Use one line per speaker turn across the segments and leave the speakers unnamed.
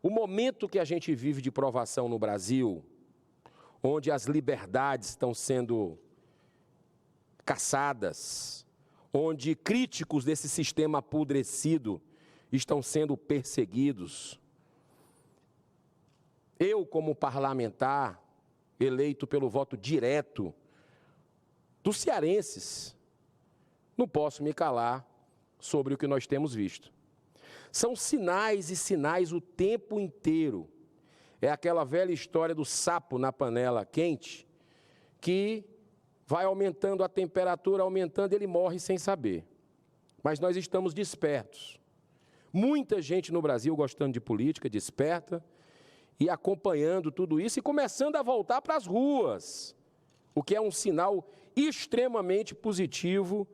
O momento que a gente vive de provação no Brasil, onde as liberdades estão sendo caçadas, onde críticos desse sistema apodrecido estão sendo perseguidos. Eu, como parlamentar, eleito pelo voto direto dos cearenses, não posso me calar sobre o que nós temos visto. São sinais e sinais o tempo inteiro. É aquela velha história do sapo na panela quente, que vai aumentando a temperatura, aumentando, ele morre sem saber. Mas nós estamos despertos. Muita gente no Brasil gostando de política, desperta, e acompanhando tudo isso e começando a voltar para as ruas, o que é um sinal extremamente positivo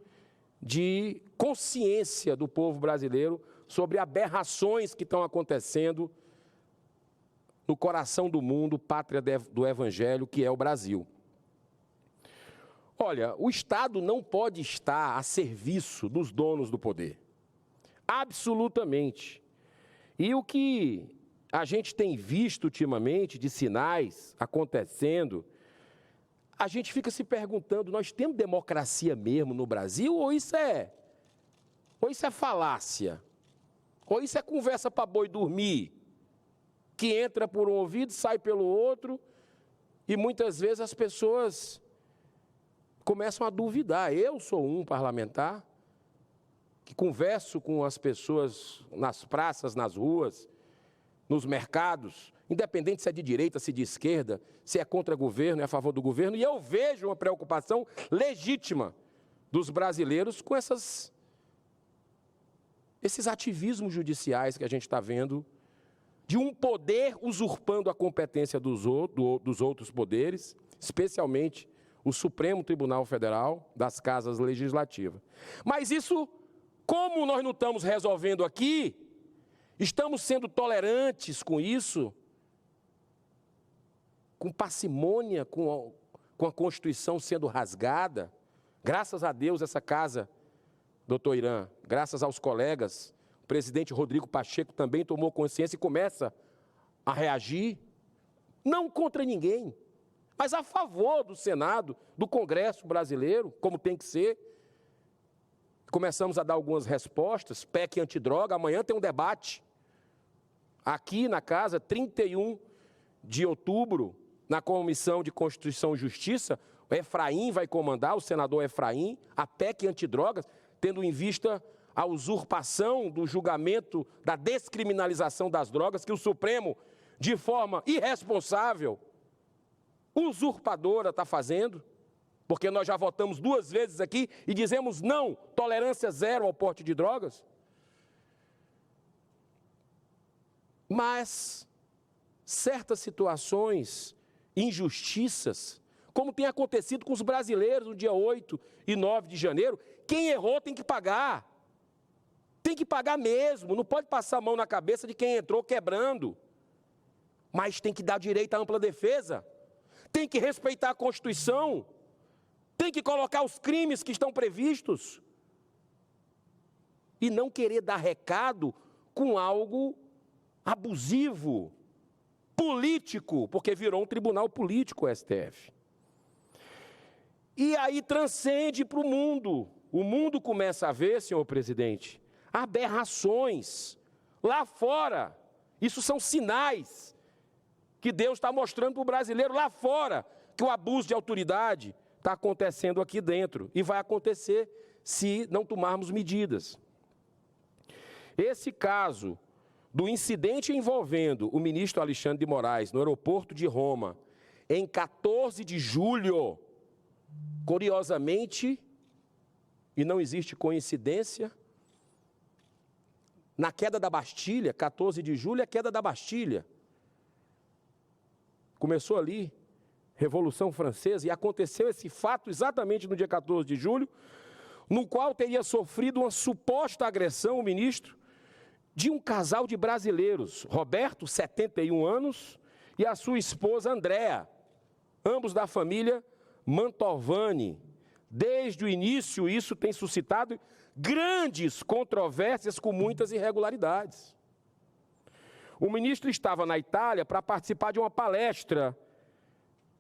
de consciência do povo brasileiro sobre aberrações que estão acontecendo no coração do mundo, pátria do Evangelho, que é o Brasil. Olha, o Estado não pode estar a serviço dos donos do poder. Absolutamente. E o que a gente tem visto ultimamente de sinais acontecendo, a gente fica se perguntando, nós temos democracia mesmo no Brasil ou isso é falácia? Ou isso é conversa para boi dormir, que entra por um ouvido, sai pelo outro, e muitas vezes as pessoas começam a duvidar. Eu sou um parlamentar que converso com as pessoas nas praças, nas ruas, nos mercados, independente se é de direita, se é de esquerda, se é contra o governo, é a favor do governo, e eu vejo uma preocupação legítima dos brasileiros com esses ativismos judiciais que a gente está vendo, de um poder usurpando a competência dos outros poderes, especialmente o Supremo Tribunal Federal, das casas legislativas. Mas isso, como nós não estamos resolvendo aqui, estamos sendo tolerantes com isso, com parcimônia, com a Constituição sendo rasgada. Graças a Deus essa casa, doutor Irã, graças aos colegas, o presidente Rodrigo Pacheco também tomou consciência e começa a reagir, não contra ninguém, mas a favor do Senado, do Congresso brasileiro, como tem que ser. Começamos a dar algumas respostas, PEC antidroga, amanhã tem um debate aqui na casa, 31 de outubro, na Comissão de Constituição e Justiça, o Efraim vai comandar, o senador Efraim, a PEC antidrogas, tendo em vista a usurpação do julgamento da descriminalização das drogas, que o Supremo, de forma irresponsável, usurpadora, está fazendo, porque nós já votamos 2 vezes aqui e dizemos não, tolerância zero ao porte de drogas. Mas certas situações, injustiças, como tem acontecido com os brasileiros no dia 8 e 9 de janeiro, quem errou tem que pagar. Tem que pagar mesmo, não pode passar a mão na cabeça de quem entrou quebrando. Mas tem que dar direito à ampla defesa, tem que respeitar a Constituição, tem que colocar os crimes que estão previstos e não querer dar recado com algo abusivo, político, porque virou um tribunal político o STF. E aí transcende para o mundo. O mundo começa a ver, senhor presidente, aberrações lá fora. Isso são sinais que Deus está mostrando para o brasileiro lá fora, que o abuso de autoridade está acontecendo aqui dentro e vai acontecer se não tomarmos medidas. Esse caso do incidente envolvendo o ministro Alexandre de Moraes no aeroporto de Roma, em 14 de julho, curiosamente, e não existe coincidência, na queda da Bastilha, 14 de julho é a queda da Bastilha. Começou ali, Revolução Francesa, e aconteceu esse fato exatamente no dia 14 de julho, no qual teria sofrido uma suposta agressão, o ministro, de um casal de brasileiros, Roberto, 71 anos, e a sua esposa, Andréa, ambos da família Mantovani. Desde o início, isso tem suscitado grandes controvérsias com muitas irregularidades. o ministro estava na Itália para participar de uma palestra,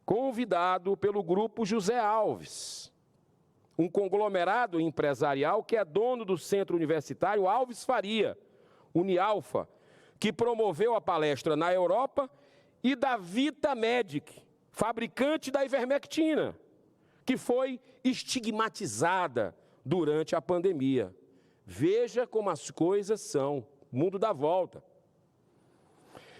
convidado pelo grupo José Alves, um conglomerado empresarial que é dono do centro universitário Alves Faria, Unialfa, que promoveu a palestra na Europa, e da Vitamedic, fabricante da ivermectina, que foi estigmatizada durante a pandemia. Veja como as coisas são, o mundo dá volta.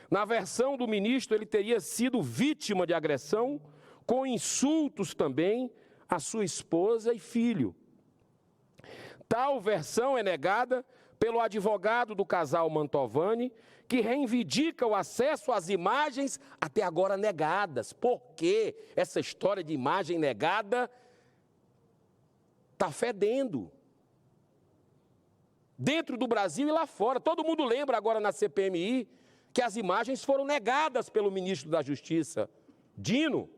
Na versão do ministro, ele teria sido vítima de agressão, com insultos também à sua esposa e filho. Tal versão é negada pelo advogado do casal Mantovani, que reivindica o acesso às imagens até agora negadas. Por que essa história de imagem negada está fedendo? Dentro do Brasil e lá fora. Todo mundo lembra agora na CPMI que as imagens foram negadas pelo ministro da Justiça, Dino.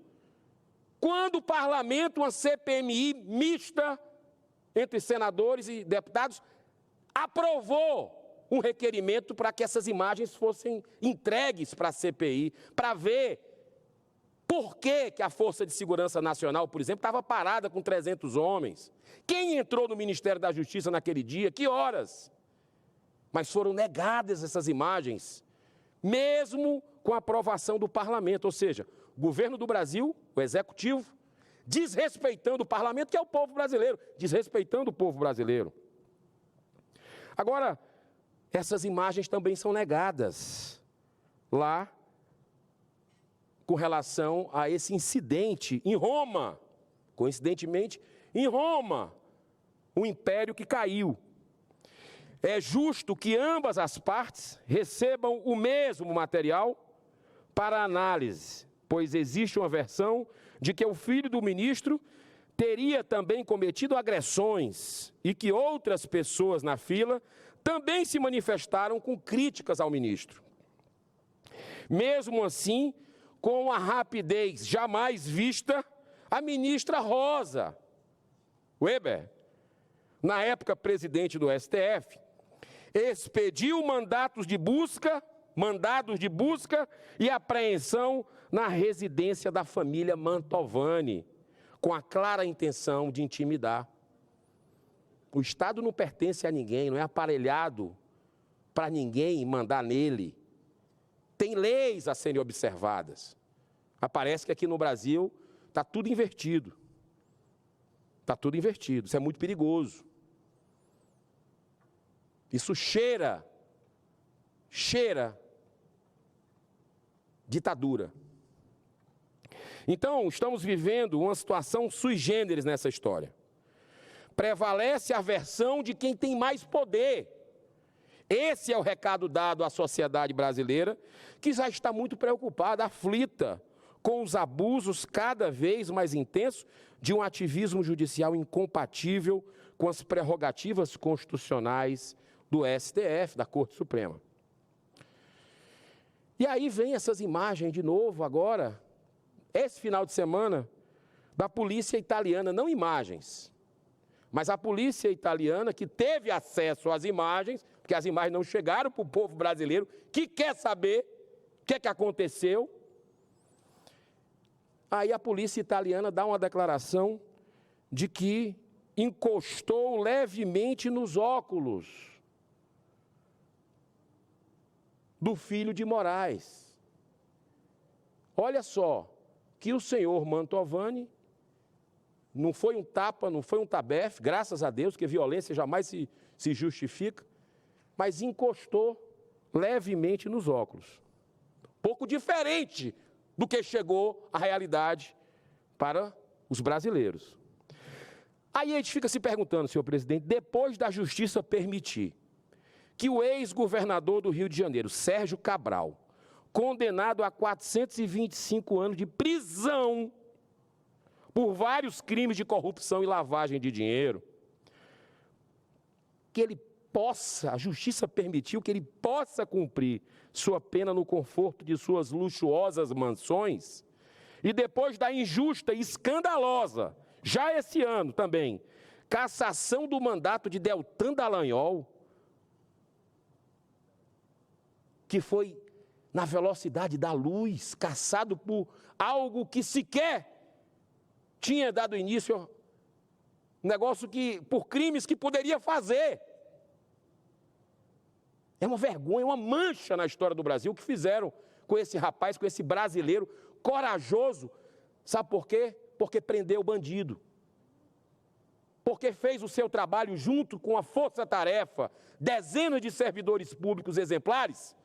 Quando o parlamento, uma CPMI mista entre senadores e deputados, aprovou um requerimento para que essas imagens fossem entregues para a CPI, para ver por que a Força de Segurança Nacional, por exemplo, estava parada com 300 homens. Quem entrou no Ministério da Justiça naquele dia? Que horas? Mas foram negadas essas imagens, mesmo com a aprovação do parlamento, ou seja, o governo do Brasil, o executivo, desrespeitando o parlamento, que é o povo brasileiro, desrespeitando o povo brasileiro. Agora, essas imagens também são negadas lá com relação a esse incidente em Roma. Coincidentemente, em Roma, o império que caiu. É justo que ambas as partes recebam o mesmo material para análise, pois existe uma versão de que o filho do ministro teria também cometido agressões e que outras pessoas na fila também se manifestaram com críticas ao ministro. Mesmo assim, com a rapidez jamais vista, a ministra Rosa Weber, na época presidente do STF, expediu mandados de busca e apreensão na residência da família Mantovani, com a clara intenção de intimidar. O Estado não pertence a ninguém, não é aparelhado para ninguém mandar nele. Tem leis a serem observadas. Mas parece que aqui no Brasil está tudo invertido. Está tudo invertido, isso é muito perigoso. Isso cheira ditadura. Então, estamos vivendo uma situação sui generis nessa história. Prevalece a versão de quem tem mais poder. Esse é o recado dado à sociedade brasileira, que já está muito preocupada, aflita, com os abusos cada vez mais intensos de um ativismo judicial incompatível com as prerrogativas constitucionais do STF, da Corte Suprema. E aí vem essas imagens de novo agora, esse final de semana, da polícia italiana, não imagens, mas a polícia italiana que teve acesso às imagens, porque as imagens não chegaram para o povo brasileiro, que quer saber o que é que aconteceu. Aí a polícia italiana dá uma declaração de que encostou levemente nos óculos do filho de Moraes. Olha só, que o senhor Mantovani não foi um tapa, não foi um tabefe, graças a Deus, que violência jamais se justifica, mas encostou levemente nos óculos. Pouco diferente do que chegou a realidade para os brasileiros. Aí a gente fica se perguntando, senhor presidente, depois da justiça permitir que o ex-governador do Rio de Janeiro, Sérgio Cabral, condenado a 425 anos de prisão por vários crimes de corrupção e lavagem de dinheiro, que ele possa, a justiça permitiu que ele possa cumprir sua pena no conforto de suas luxuosas mansões, e depois da injusta e escandalosa, já esse ano também, cassação do mandato de Deltan Dallagnol, que foi na velocidade da luz, caçado por algo que sequer tinha dado início, negócio que, por crimes que poderia fazer. É uma vergonha, uma mancha na história do Brasil o que fizeram com esse rapaz, com esse brasileiro corajoso. Sabe por quê? Porque prendeu o bandido. Porque fez o seu trabalho junto com a força-tarefa, dezenas de servidores públicos exemplares,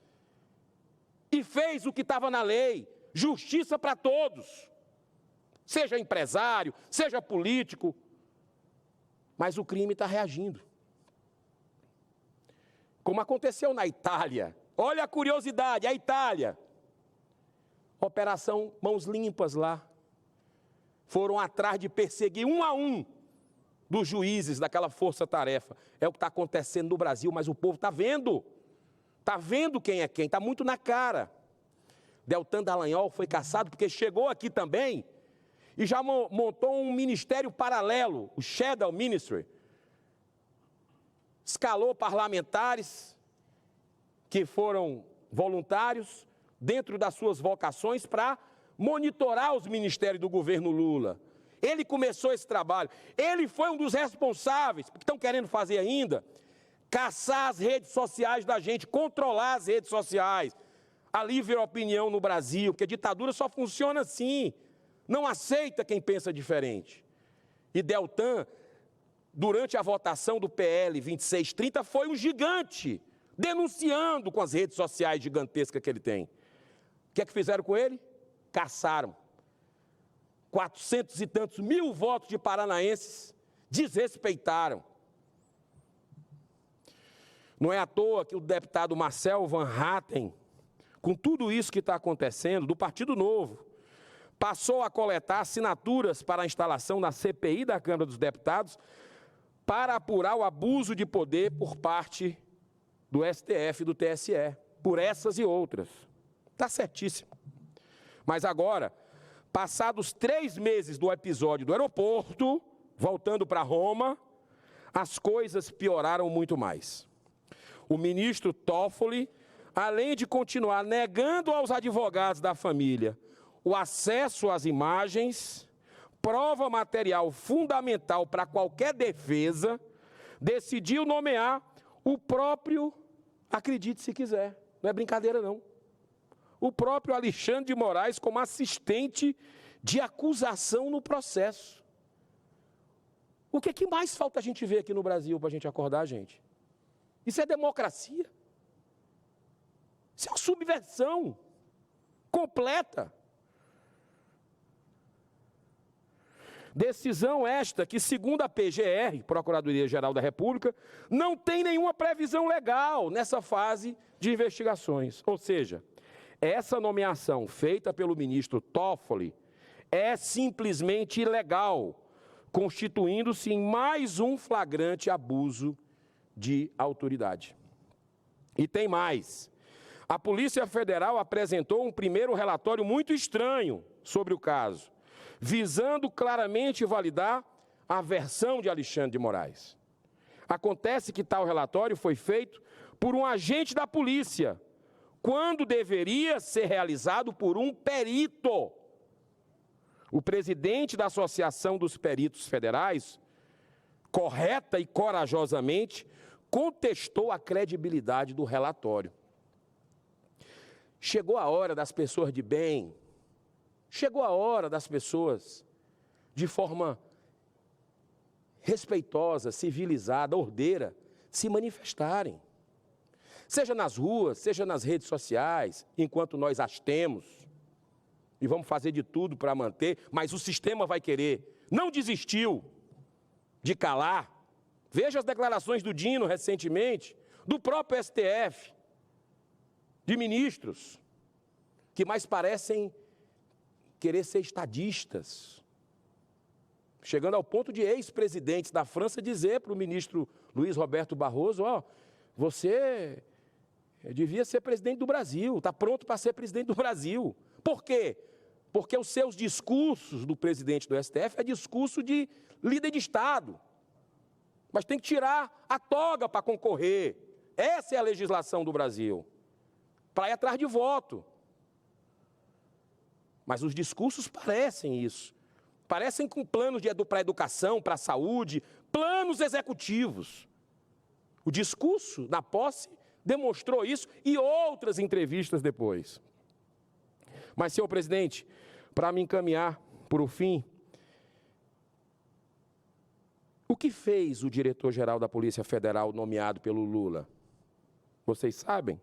e fez o que estava na lei, justiça para todos, seja empresário, seja político, mas o crime está reagindo. Como aconteceu na Itália, olha a curiosidade, a Itália, Operação Mãos Limpas lá, foram atrás de perseguir um a um dos juízes daquela força-tarefa. É o que está acontecendo no Brasil, mas o povo está vendo quem é quem, está muito na cara. Deltan Dallagnol foi caçado porque chegou aqui também e já montou um ministério paralelo, o Shadow Ministry. Escalou parlamentares que foram voluntários dentro das suas vocações para monitorar os ministérios do governo Lula. Ele começou esse trabalho, ele foi um dos responsáveis, porque estão querendo fazer ainda, caçar as redes sociais da gente, controlar as redes sociais, a livre opinião no Brasil, porque a ditadura só funciona assim, não aceita quem pensa diferente. E Deltan, durante a votação do PL 2630, foi um gigante, denunciando com as redes sociais gigantescas que ele tem. O que é que fizeram com ele? Caçaram. 400 e tantos mil votos de paranaenses desrespeitaram. Não é à toa que o deputado Marcel Van Hatten, com tudo isso que está acontecendo, do Partido Novo, passou a coletar assinaturas para a instalação na CPI da Câmara dos Deputados para apurar o abuso de poder por parte do STF e do TSE, por essas e outras. Está certíssimo. Mas agora, passados 3 meses do episódio do aeroporto, voltando para Roma, as coisas pioraram muito mais. O ministro Toffoli, além de continuar negando aos advogados da família o acesso às imagens, prova material fundamental para qualquer defesa, decidiu nomear o próprio, acredite se quiser, não é brincadeira não, o próprio Alexandre de Moraes como assistente de acusação no processo. O que é que mais falta a gente ver aqui no Brasil para a gente acordar, gente? Isso é democracia. Isso é uma subversão completa. Decisão esta que, segundo a PGR, Procuradoria-Geral da República, não tem nenhuma previsão legal nessa fase de investigações. Ou seja, essa nomeação feita pelo ministro Toffoli é simplesmente ilegal, constituindo-se em mais um flagrante abuso de autoridade. E tem mais. A Polícia Federal apresentou um primeiro relatório muito estranho sobre o caso, visando claramente validar a versão de Alexandre de Moraes. Acontece que tal relatório foi feito por um agente da polícia, quando deveria ser realizado por um perito. O presidente da Associação dos Peritos Federais, correta e corajosamente, contestou a credibilidade do relatório. Chegou a hora das pessoas de bem, chegou a hora das pessoas, de forma respeitosa, civilizada, ordeira, se manifestarem. Seja nas ruas, seja nas redes sociais, enquanto nós as temos, e vamos fazer de tudo para manter, mas o sistema vai querer. Não desistiu de calar. Veja as declarações do Dino recentemente, do próprio STF, de ministros, que mais parecem querer ser estadistas, chegando ao ponto de ex-presidentes da França dizer para o ministro Luiz Roberto Barroso, você devia ser presidente do Brasil, está pronto para ser presidente do Brasil. Por quê? Porque os seus discursos do presidente do STF é discurso de líder de Estado, mas tem que tirar a toga para concorrer. Essa é a legislação do Brasil. para ir atrás de voto. Mas os discursos parecem isso. Parecem com planos para a educação, para a saúde, planos executivos. O discurso na posse demonstrou isso e outras entrevistas depois. Mas, senhor presidente, para me encaminhar por o fim, o que fez o diretor-geral da Polícia Federal nomeado pelo Lula? Vocês sabem?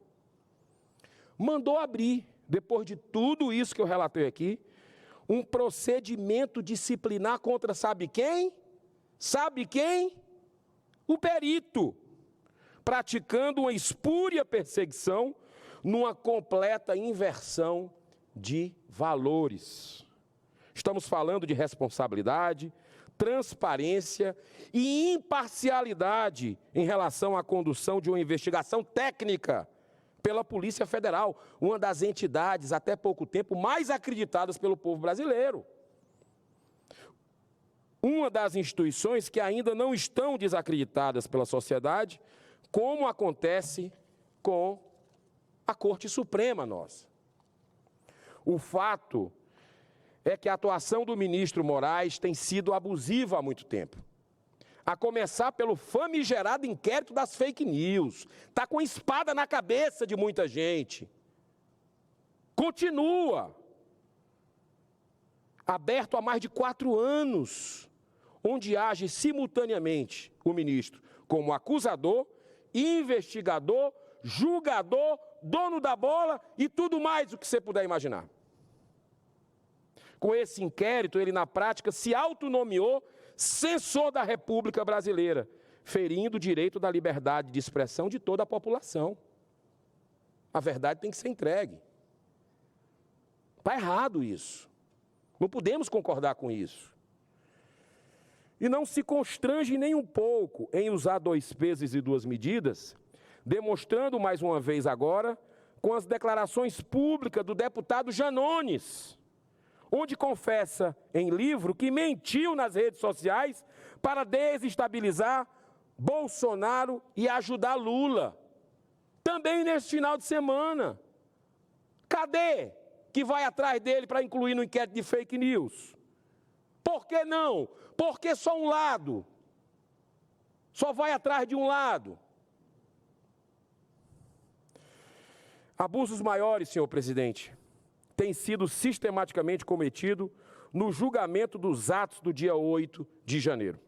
Mandou abrir, depois de tudo isso que eu relatei aqui, um procedimento disciplinar contra sabe quem? Sabe quem? O perito, praticando uma espúria perseguição numa completa inversão de valores. Estamos falando de responsabilidade, transparência e imparcialidade em relação à condução de uma investigação técnica pela Polícia Federal, uma das entidades, até pouco tempo, mais acreditadas pelo povo brasileiro. Uma das instituições que ainda não estão desacreditadas pela sociedade, como acontece com a Corte Suprema nossa. O fato é que a atuação do ministro Moraes tem sido abusiva há muito tempo. A começar pelo famigerado inquérito das fake news. Está com espada na cabeça de muita gente. Continua. Aberto há mais de 4 anos, onde age simultaneamente o ministro como acusador, investigador, julgador, dono da bola e tudo mais o que você puder imaginar. Com esse inquérito, ele na prática se autonomeou censor da República Brasileira, ferindo o direito da liberdade de expressão de toda a população. A verdade tem que ser entregue. Está errado isso. Não podemos concordar com isso. E não se constrange nem um pouco em usar 2 pesos e 2 medidas, demonstrando mais uma vez agora com as declarações públicas do deputado Janones, onde confessa em livro que mentiu nas redes sociais para desestabilizar Bolsonaro e ajudar Lula. Também nesse final de semana. Cadê que vai atrás dele para incluir no inquérito de fake news? Por que não? Porque só um lado. Só vai atrás de um lado. Abusos maiores, senhor presidente, tem sido sistematicamente cometido no julgamento dos atos do dia 8 de janeiro.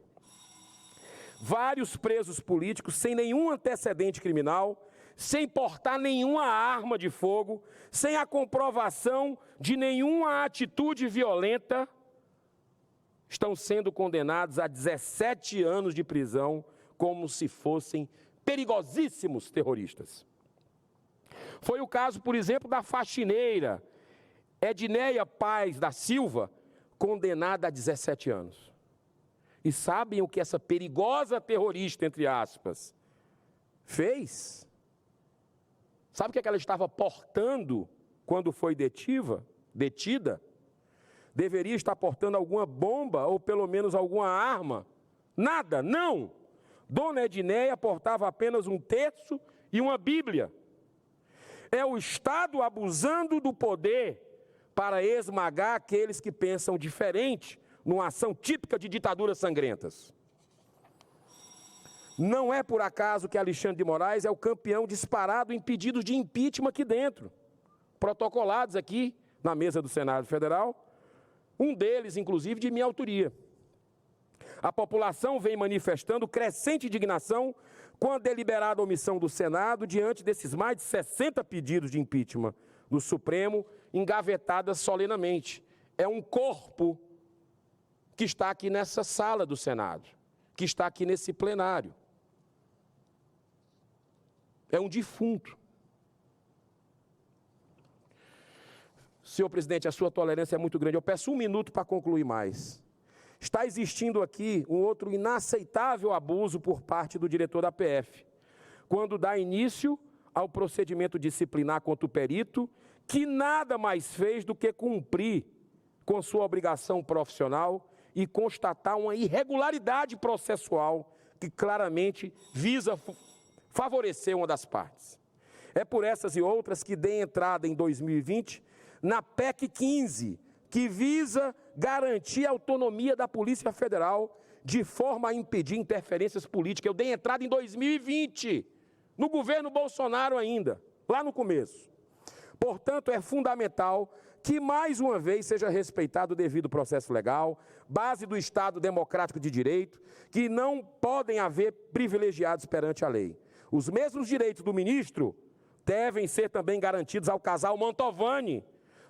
Vários presos políticos sem nenhum antecedente criminal, sem portar nenhuma arma de fogo, sem a comprovação de nenhuma atitude violenta, estão sendo condenados a 17 anos de prisão como se fossem perigosíssimos terroristas. Foi o caso, por exemplo, da faxineira Edneia Paz da Silva, condenada a 17 anos. E sabem o que essa perigosa terrorista, entre aspas, fez? Sabe o que ela estava portando quando foi detida? Deveria estar portando alguma bomba ou pelo menos alguma arma? Nada, não. Dona Edneia portava apenas um terço e uma Bíblia. É o Estado abusando do poder para esmagar aqueles que pensam diferente, numa ação típica de ditaduras sangrentas. Não é por acaso que Alexandre de Moraes é o campeão disparado em pedidos de impeachment aqui dentro, protocolados aqui na mesa do Senado Federal, um deles, inclusive, de minha autoria. A população vem manifestando crescente indignação com a deliberada omissão do Senado diante desses mais de 60 pedidos de impeachment do Supremo, engavetadas solenemente. É um corpo que está aqui nessa sala do Senado, que está aqui nesse plenário. É um defunto. Senhor presidente, a sua tolerância é muito grande. Eu peço 1 minuto para concluir mais. Está existindo aqui um outro inaceitável abuso por parte do diretor da PF, quando dá início ao procedimento disciplinar contra o perito, que nada mais fez do que cumprir com sua obrigação profissional e constatar uma irregularidade processual que claramente visa favorecer uma das partes. É por essas e outras que dei entrada em 2020 na PEC 15, que visa garantir a autonomia da Polícia Federal de forma a impedir interferências políticas. Eu dei entrada em 2020, no governo Bolsonaro ainda, lá no começo. Portanto, é fundamental que, mais uma vez, seja respeitado o devido processo legal, base do Estado democrático de direito, que não podem haver privilegiados perante a lei. Os mesmos direitos do ministro devem ser também garantidos ao casal Mantovani,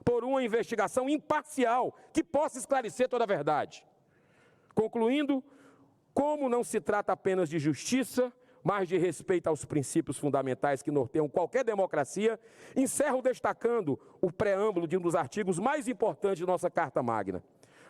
por uma investigação imparcial que possa esclarecer toda a verdade. Concluindo, como não se trata apenas de justiça, mas de respeito aos princípios fundamentais que norteiam qualquer democracia, encerro destacando o preâmbulo de um dos artigos mais importantes de nossa Carta Magna.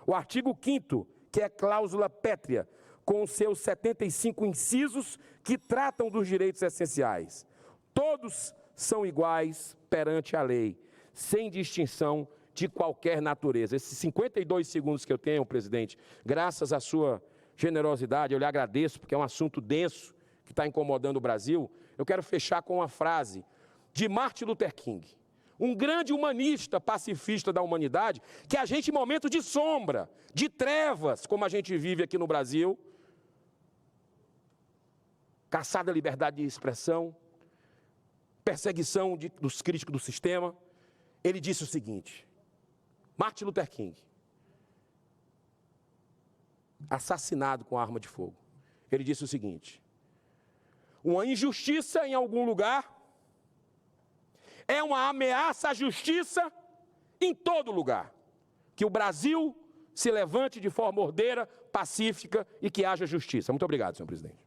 O artigo 5º, que é cláusula pétrea, com seus 75 incisos que tratam dos direitos essenciais. Todos são iguais perante a lei, sem distinção de qualquer natureza. Esses 52 segundos que eu tenho, presidente, graças à sua generosidade, eu lhe agradeço, porque é um assunto denso, que está incomodando o Brasil. Eu quero fechar com uma frase de Martin Luther King, um grande humanista, pacifista da humanidade, que a gente, em momentos de sombra, de trevas, como a gente vive aqui no Brasil, caçada a liberdade de expressão, perseguição dos críticos do sistema, ele disse o seguinte, Martin Luther King, assassinado com arma de fogo, ele disse o seguinte, uma injustiça em algum lugar é uma ameaça à justiça em todo lugar. Que o Brasil se levante de forma ordeira, pacífica e que haja justiça. Muito obrigado, senhor presidente.